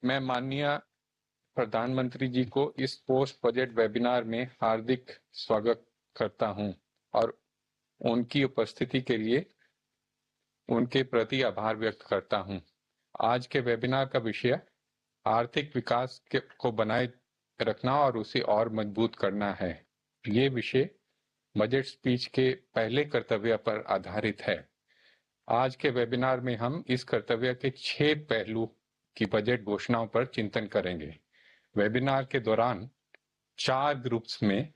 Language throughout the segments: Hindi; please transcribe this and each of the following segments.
मैं माननीय प्रधानमंत्री जी को इस पोस्ट बजट वेबिनार में हार्दिक स्वागत करता हूं और उनकी उपस्थिति के लिए उनके प्रति आभार व्यक्त करता हूं। आज के वेबिनार का विषय आर्थिक विकास को बनाए रखना और उसे और मजबूत करना है। ये विषय बजट स्पीच के पहले कर्तव्य पर आधारित है। आज के वेबिनार में हम इस कर्तव्य के 6 पहलू की बजट घोषणाओं पर चिंतन करेंगे। वेबिनार के दौरान 4 ग्रुप्स में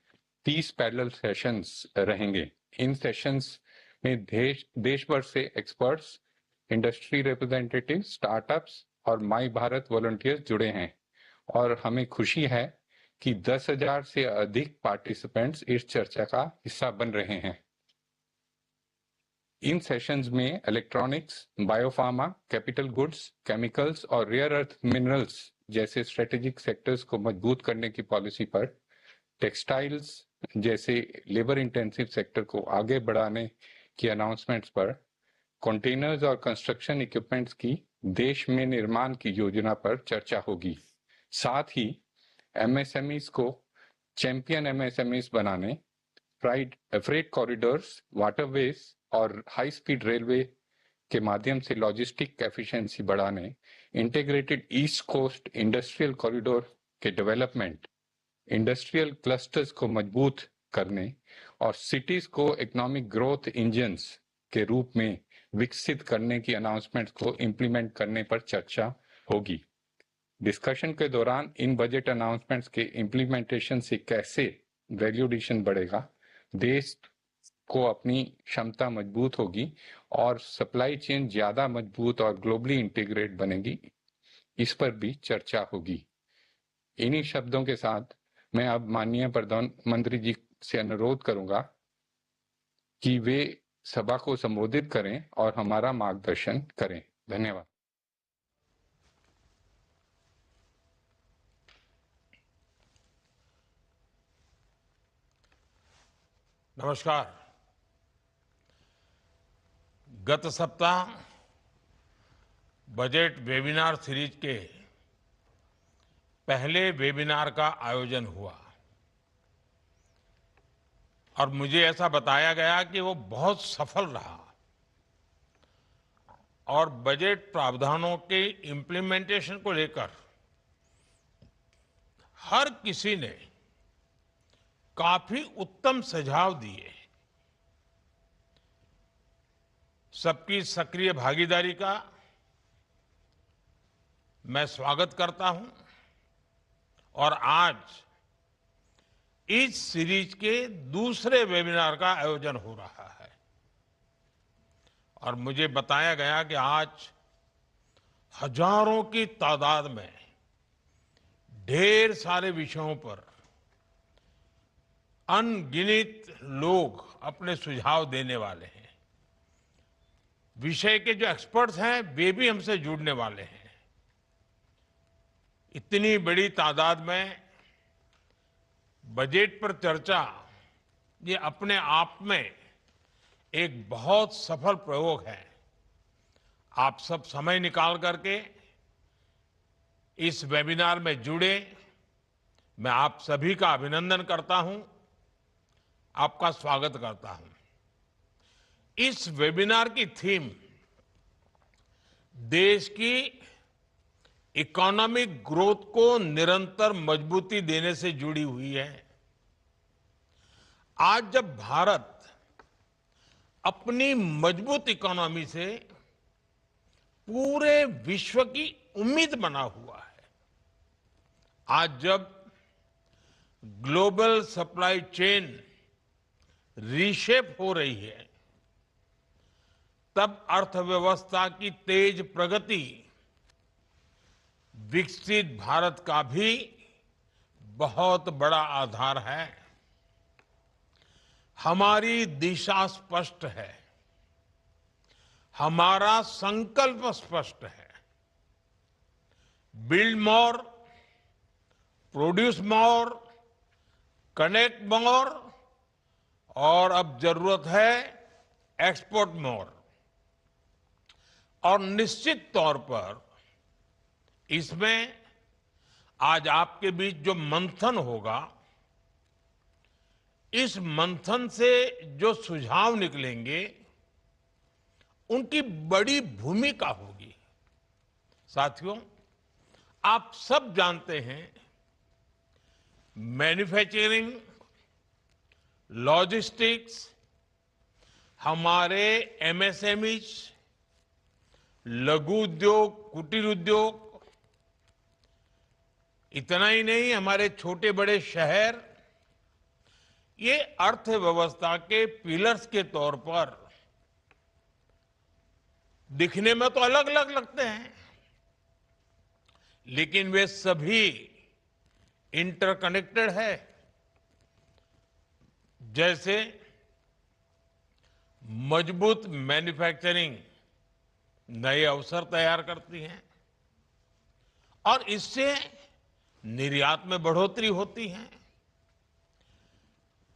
30 पैरेलल सेशंस रहेंगे। इन सेशंस में देश भर से एक्सपर्ट्स, इंडस्ट्री रिप्रेजेंटेटिव, स्टार्टअप्स और माई भारत वॉलंटियर्स जुड़े हैं और हमें खुशी है कि 10,000 से अधिक पार्टिसिपेंट्स इस चर्चा का हिस्सा बन रहे हैं। इन सेशंस में electronics, biopharma, capital goods, chemicals और रेयर अर्थ मिनरल्स जैसे स्ट्रेटेजिक सेक्टर्स को मजबूत करने की पॉलिसी पर, टेक्सटाइल्स जैसे लेबर इंटेंसिव सेक्टर को आगे बढ़ाने की अनाउंसमेंट्स पर, कंटेनर्स और कंस्ट्रक्शन इक्विपमेंट्स की देश में निर्माण की योजना पर चर्चा होगी। साथ ही एमएसएमईज को चैंपियन एमएसएमईज बनाने, फ्रेट कॉरिडोर्स, वाटरवेज और हाई स्पीड रेलवे के माध्यम से लॉजिस्टिक एफिशिएंसी बढ़ाने, integrated east coast industrial corridor के डेवलपमेंट, इंडस्ट्रियल क्लस्टर्स को मजबूत करने और सिटीज को इकोनॉमिक ग्रोथ इंजन्स के रूप में विकसित करने की अनाउंसमेंट को इम्प्लीमेंट करने पर चर्चा होगी। डिस्कशन के दौरान इन बजट अनाउंसमेंट्स के इम्प्लीमेंटेशन से कैसे वैल्यू एडिशन बढ़ेगा, देश को अपनी क्षमता मजबूत होगी और सप्लाई चेन ज्यादा मजबूत और ग्लोबली इंटीग्रेट बनेगी, इस पर भी चर्चा होगी। इन्हीं शब्दों के साथ मैं अब माननीय प्रधानमंत्री जी से अनुरोध करूंगा कि वे सभा को संबोधित करें और हमारा मार्गदर्शन करें। धन्यवाद। नमस्कार। गत सप्ताह बजट वेबिनार सीरीज के पहले वेबिनार का आयोजन हुआ और मुझे ऐसा बताया गया कि वो बहुत सफल रहा और बजट प्रावधानों के इम्प्लीमेंटेशन को लेकर हर किसी ने काफी उत्तम सुझाव दिए। सबकी सक्रिय भागीदारी का मैं स्वागत करता हूं और आज इस सीरीज के दूसरे वेबिनार का आयोजन हो रहा है और मुझे बताया गया कि आज हजारों की तादाद में ढेर सारे विषयों पर अनगिनत लोग अपने सुझाव देने वाले हैं। विषय के जो एक्सपर्ट्स हैं वे भी हमसे जुड़ने वाले हैं। इतनी बड़ी तादाद में बजट पर चर्चा ये अपने आप में एक बहुत सफल प्रयोग है। आप सब समय निकाल करके इस वेबिनार में जुड़े, मैं आप सभी का अभिनंदन करता हूं, आपका स्वागत करता हूं। इस वेबिनार की थीम देश की इकोनॉमिक ग्रोथ को निरंतर मजबूती देने से जुड़ी हुई है। आज जब भारत अपनी मजबूत इकोनॉमी से पूरे विश्व की उम्मीद बना हुआ है, आज जब ग्लोबल सप्लाई चेन रीशेप हो रही है, तब अर्थव्यवस्था की तेज प्रगति विकसित भारत का भी बहुत बड़ा आधार है। हमारी दिशा स्पष्ट है, हमारा संकल्प स्पष्ट है। Build more, produce more, connect मोर और अब जरूरत है एक्सपोर्ट मोर। और निश्चित तौर पर इसमें आज आपके बीच जो मंथन होगा, इस मंथन से जो सुझाव निकलेंगे उनकी बड़ी भूमिका होगी। साथियों, आप सब जानते हैं, मैन्युफैक्चरिंग, लॉजिस्टिक्स, हमारे एमएसएमई, लघु उद्योग, कुटीर उद्योग, इतना ही नहीं, हमारे छोटे बड़े शहर ये अर्थव्यवस्था के पिलर्स के तौर पर दिखने में तो अलग अलग लगते हैं, लेकिन वे सभी इंटरकनेक्टेड है। जैसे मजबूत मैन्युफैक्चरिंग नए अवसर तैयार करती है और इससे निर्यात में बढ़ोतरी होती है।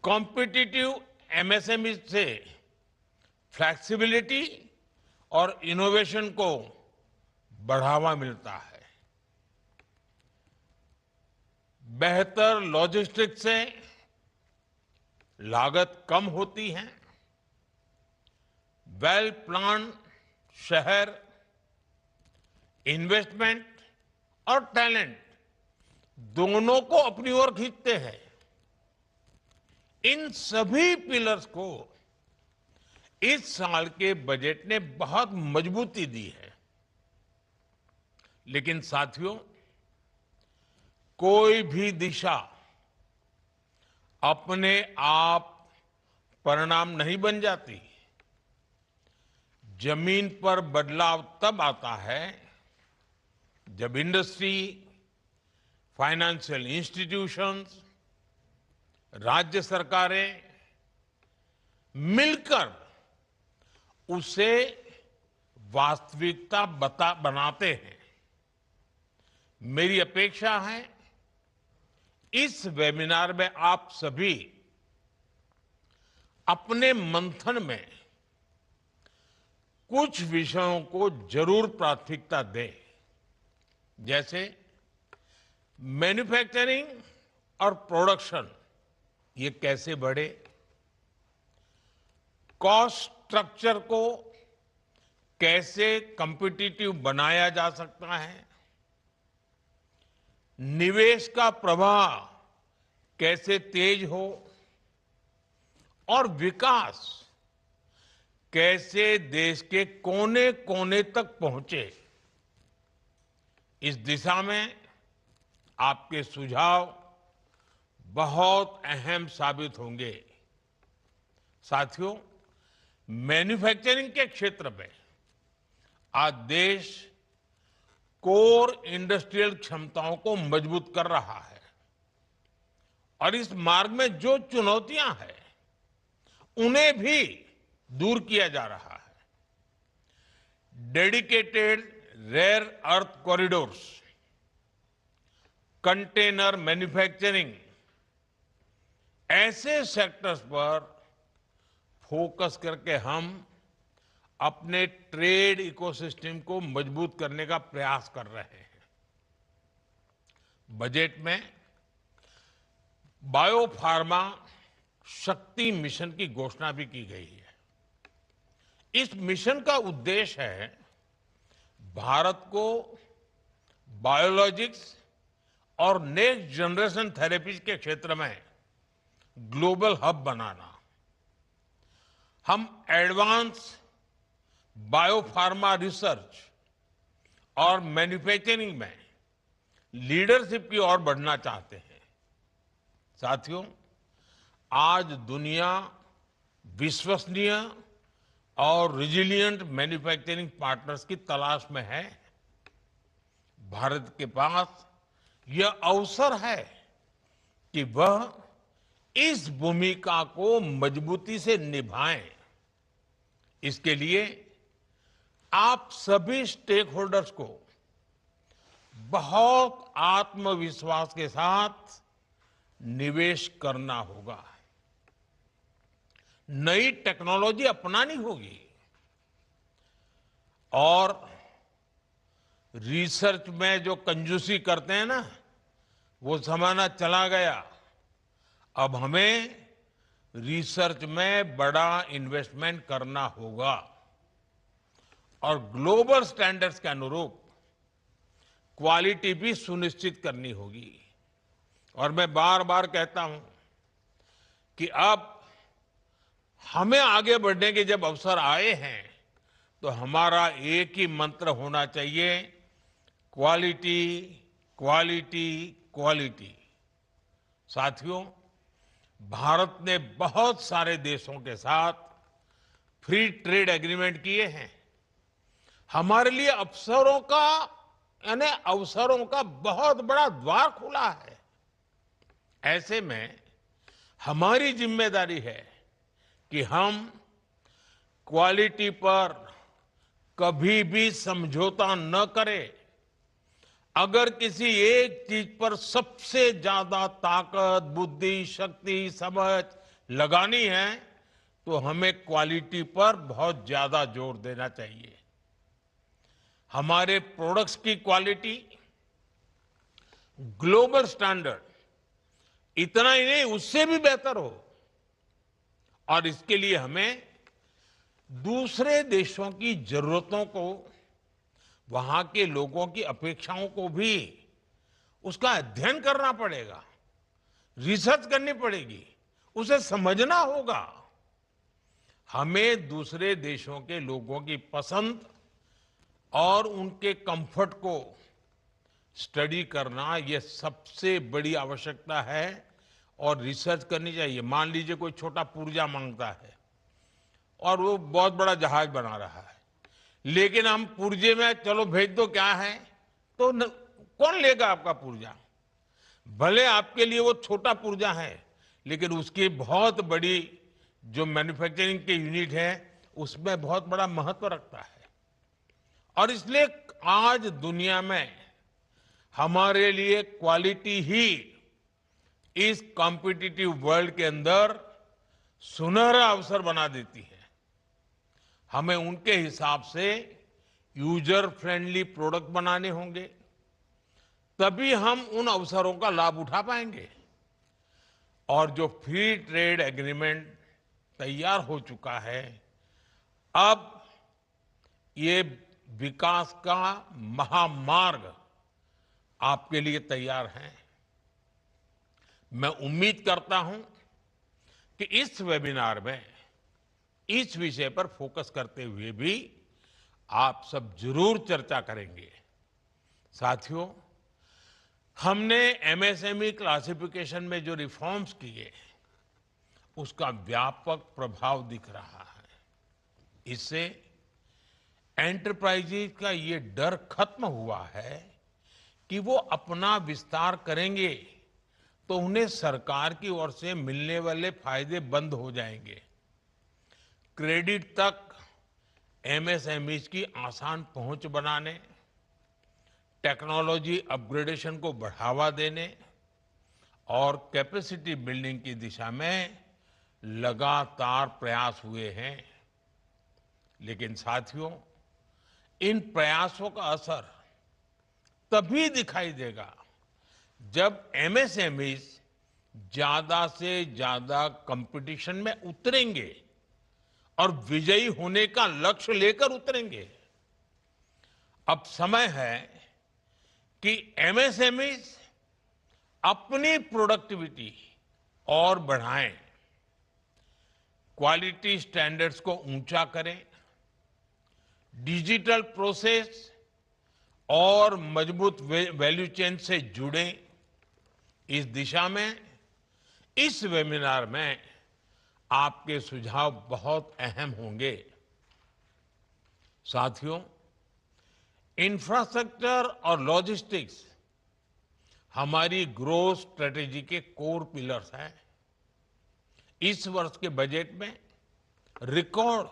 कॉम्पिटिटिव एमएसएमई से फ्लेक्सिबिलिटी और इनोवेशन को बढ़ावा मिलता है। बेहतर लॉजिस्टिक्स से लागत कम होती है। वेल प्लान शहर, इन्वेस्टमेंट और टैलेंट दोनों को अपनी ओर खींचते हैं। इन सभी पिलर्स को इस साल के बजट ने बहुत मजबूती दी है। लेकिन साथियों, कोई भी दिशा अपने आप परिणाम नहीं बन जाती। जमीन पर बदलाव तब आता है जब इंडस्ट्री, फाइनेंशियल इंस्टीट्यूशंस, राज्य सरकारें मिलकर उसे वास्तविकता बनाते हैं। मेरी अपेक्षा है इस वेबिनार में आप सभी अपने मंथन में कुछ विषयों को जरूर प्राथमिकता दें, जैसे मैन्युफैक्चरिंग और प्रोडक्शन ये कैसे बढ़े, कॉस्ट स्ट्रक्चर को कैसे कॉम्पिटिटिव बनाया जा सकता है, निवेश का प्रवाह कैसे तेज हो और विकास कैसे देश के कोने कोने तक पहुंचे। इस दिशा में आपके सुझाव बहुत अहम साबित होंगे। साथियों, मैन्युफैक्चरिंग के क्षेत्र में आज देश कोर इंडस्ट्रियल क्षमताओं को मजबूत कर रहा है और इस मार्ग में जो चुनौतियां हैं उन्हें भी दूर किया जा रहा है। Dedicated rare earth corridors, container manufacturing, ऐसे सेक्टर्स पर फोकस करके हम अपने ट्रेड इकोसिस्टम को मजबूत करने का प्रयास कर रहे हैं। बजट में बायोफार्मा शक्ति मिशन की घोषणा भी की गई है। इस मिशन का उद्देश्य है भारत को बायोलॉजिक्स और नेक्स्ट जनरेशन थेरेपीज के क्षेत्र में ग्लोबल हब बनाना। हम एडवांस बायोफार्मा रिसर्च और मैन्युफैक्चरिंग में लीडरशिप की ओर बढ़ना चाहते हैं। साथियों, आज दुनिया विश्वसनीय और रिजिलिएंट मैन्युफैक्चरिंग पार्टनर्स की तलाश में है। भारत के पास यह अवसर है कि वह इस भूमिका को मजबूती से निभाएं। इसके लिए आप सभी स्टेक होल्डर्स को बहुत आत्मविश्वास के साथ निवेश करना होगा। नई टेक्नोलॉजी अपनानी होगी और रिसर्च में जो कंजूसी करते हैं ना, वो जमाना चला गया। अब हमें रिसर्च में बड़ा इन्वेस्टमेंट करना होगा और ग्लोबल स्टैंडर्ड्स के अनुरूप क्वालिटी भी सुनिश्चित करनी होगी। और मैं बार बार कहता हूं कि अब हमें आगे बढ़ने के जब अवसर आए हैं तो हमारा एक ही मंत्र होना चाहिए, क्वालिटी, क्वालिटी, क्वालिटी। साथियों, भारत ने बहुत सारे देशों के साथ फ्री ट्रेड एग्रीमेंट किए हैं। हमारे लिए अवसरों का बहुत बड़ा द्वार खुला है। ऐसे में हमारी जिम्मेदारी है कि हम क्वालिटी पर कभी भी समझौता न करें। अगर किसी एक चीज पर सबसे ज्यादा ताकत, बुद्धि, शक्ति, समझ लगानी है तो हमें क्वालिटी पर बहुत ज्यादा जोर देना चाहिए। हमारे प्रोडक्ट्स की क्वालिटी ग्लोबल स्टैंडर्ड इतना ही नहीं, उससे भी बेहतर हो। और इसके लिए हमें दूसरे देशों की जरूरतों को, वहां के लोगों की अपेक्षाओं को भी उसका अध्ययन करना पड़ेगा, रिसर्च करनी पड़ेगी, उसे समझना होगा। हमें दूसरे देशों के लोगों की पसंद और उनके कंफर्ट को स्टडी करना, यह सबसे बड़ी आवश्यकता है और रिसर्च करनी चाहिए। मान लीजिए कोई छोटा पुर्जा मांगता है और वो बहुत बड़ा जहाज बना रहा है, लेकिन हम पुर्जे में चलो भेज दो क्या है, तो कौन लेगा आपका पुर्जा? भले आपके लिए वो छोटा पुर्जा है, लेकिन उसकी बहुत बड़ी जो मैन्युफैक्चरिंग के यूनिट है उसमें बहुत बड़ा महत्व रखता है। और इसलिए आज दुनिया में हमारे लिए क्वालिटी ही इस कॉम्पिटिटिव वर्ल्ड के अंदर सुनहरा अवसर बना देती है। हमें उनके हिसाब से यूजर फ्रेंडली प्रोडक्ट बनाने होंगे, तभी हम उन अवसरों का लाभ उठा पाएंगे। और जो फ्री ट्रेड एग्रीमेंट तैयार हो चुका है, अब ये विकास का महामार्ग आपके लिए तैयार है। मैं उम्मीद करता हूं कि इस वेबिनार में इस विषय पर फोकस करते हुए भी आप सब जरूर चर्चा करेंगे। साथियों, हमने एमएसएमई क्लासिफिकेशन में जो रिफॉर्म्स किए उसका व्यापक प्रभाव दिख रहा है। इससे एंटरप्राइजेज का ये डर खत्म हुआ है कि वो अपना विस्तार करेंगे तो उन्हें सरकार की ओर से मिलने वाले फायदे बंद हो जाएंगे। क्रेडिट तक एमएसएमईज की आसान पहुंच बनाने, टेक्नोलॉजी अपग्रेडेशन को बढ़ावा देने और कैपेसिटी बिल्डिंग की दिशा में लगातार प्रयास हुए हैं। लेकिन साथियों, इन प्रयासों का असर तभी दिखाई देगा जब एमएसएमईज ज्यादा से ज्यादा कंपटीशन में उतरेंगे और विजयी होने का लक्ष्य लेकर उतरेंगे। अब समय है कि एमएसएमईज अपनी प्रोडक्टिविटी और बढ़ाएं, क्वालिटी स्टैंडर्ड्स को ऊंचा करें, डिजिटल प्रोसेस और मजबूत वैल्यू चेन से जुड़े। इस दिशा में इस वेबिनार में आपके सुझाव बहुत अहम होंगे। साथियों, इंफ्रास्ट्रक्चर और लॉजिस्टिक्स हमारी ग्रोथ स्ट्रेटेजी के कोर पिलर्स हैं। इस वर्ष के बजट में रिकॉर्ड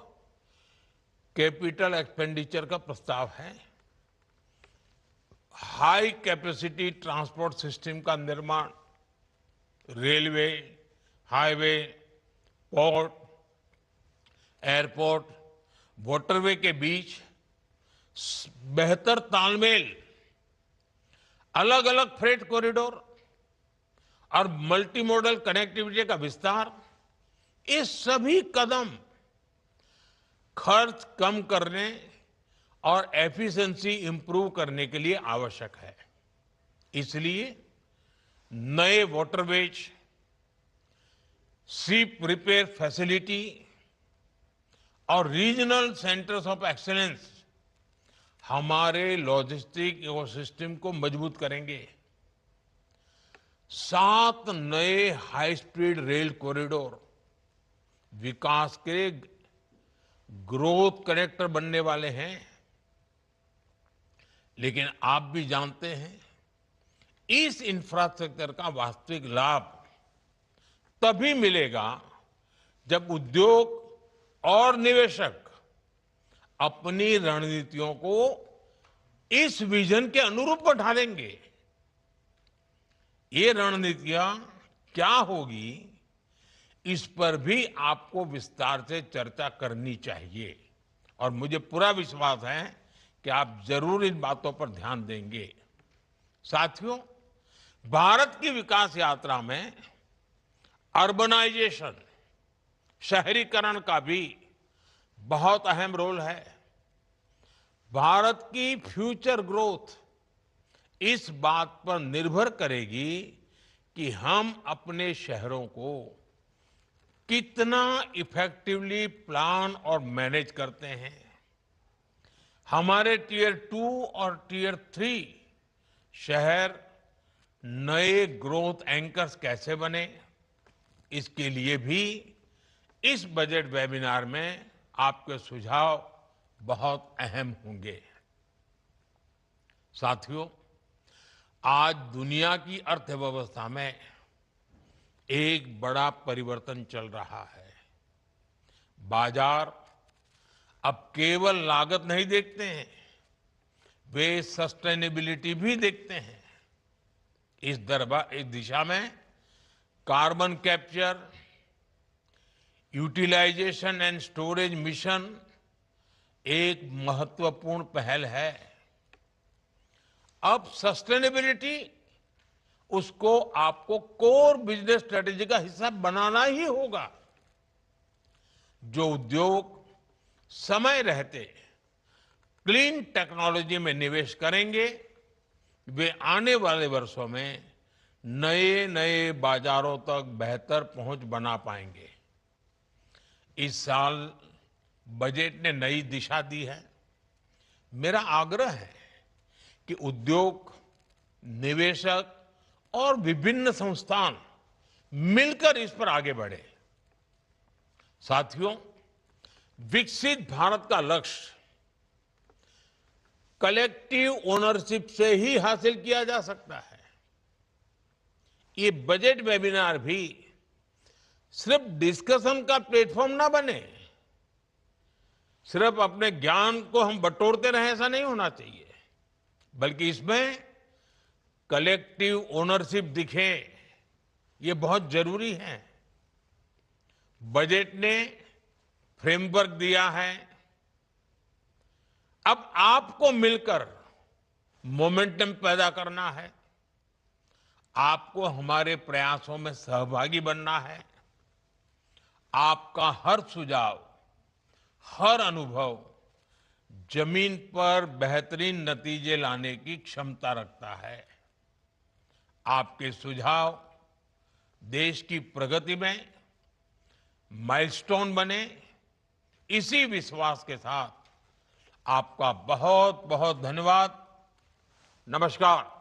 कैपिटल एक्सपेंडिचर का प्रस्ताव है। हाई कैपेसिटी ट्रांसपोर्ट सिस्टम का निर्माण, railway, highway, port, airport, waterway के बीच बेहतर तालमेल, अलग अलग फ्रेट कॉरिडोर और मल्टी मॉडल कनेक्टिविटी का विस्तार, ये सभी कदम खर्च कम करने और एफिशिएंसी इंप्रूव करने के लिए आवश्यक है। इसलिए नए वाटरवेज, शिप रिपेयर फैसिलिटी और रीजनल सेंटर्स ऑफ एक्सीलेंस हमारे लॉजिस्टिक इकोसिस्टम को मजबूत करेंगे। 7 नए हाई स्पीड रेल कॉरिडोर विकास के ग्रोथ कनेक्टर बनने वाले हैं। लेकिन आप भी जानते हैं, इस इंफ्रास्ट्रक्चर का वास्तविक लाभ तभी मिलेगा जब उद्योग और निवेशक अपनी रणनीतियों को इस विजन के अनुरूप ढालेंगे। ये रणनीतियां क्या होगी, इस पर भी आपको विस्तार से चर्चा करनी चाहिए और मुझे पूरा विश्वास है कि आप जरूर इन बातों पर ध्यान देंगे। साथियों, भारत की विकास यात्रा में अर्बनाइजेशन, शहरीकरण का भी बहुत अहम रोल है। भारत की फ्यूचर ग्रोथ इस बात पर निर्भर करेगी कि हम अपने शहरों को कितना इफेक्टिवली प्लान और मैनेज करते हैं। हमारे टियर 2 और टियर 3 शहर नए ग्रोथ एंकर्स कैसे बने, इसके लिए भी इस बजट वेबिनार में आपके सुझाव बहुत अहम होंगे। साथियों, आज दुनिया की अर्थव्यवस्था में एक बड़ा परिवर्तन चल रहा है। बाजार अब केवल लागत नहीं देखते हैं, वे सस्टेनेबिलिटी भी देखते हैं। इस दिशा में carbon capture, utilization and storage mission एक महत्वपूर्ण पहल है। अब सस्टेनेबिलिटी, उसको आपको कोर बिजनेस स्ट्रेटेजी का हिस्सा बनाना ही होगा। जो उद्योग समय रहते क्लीन टेक्नोलॉजी में निवेश करेंगे, वे आने वाले वर्षों में नए नए बाजारों तक बेहतर पहुंच बना पाएंगे। इस साल बजट ने नई दिशा दी है। मेरा आग्रह है कि उद्योग, निवेशक और विभिन्न संस्थान मिलकर इस पर आगे बढ़े। साथियों, विकसित भारत का लक्ष्य कलेक्टिव ओनरशिप से ही हासिल किया जा सकता है। ये बजट वेबिनार भी सिर्फ डिस्कशन का प्लेटफॉर्म ना बने, सिर्फ अपने ज्ञान को हम बटोरते रहे, ऐसा नहीं होना चाहिए, बल्कि इसमें कलेक्टिव ओनरशिप दिखे, ये बहुत जरूरी है। बजट ने फ्रेमवर्क दिया है, अब आपको मिलकर मोमेंटम पैदा करना है। आपको हमारे प्रयासों में सहभागी बनना है। आपका हर सुझाव, हर अनुभव जमीन पर बेहतरीन नतीजे लाने की क्षमता रखता है। आपके सुझाव देश की प्रगति में माइलस्टोन बने, इसी विश्वास के साथ आपका बहुत बहुत धन्यवाद। नमस्कार।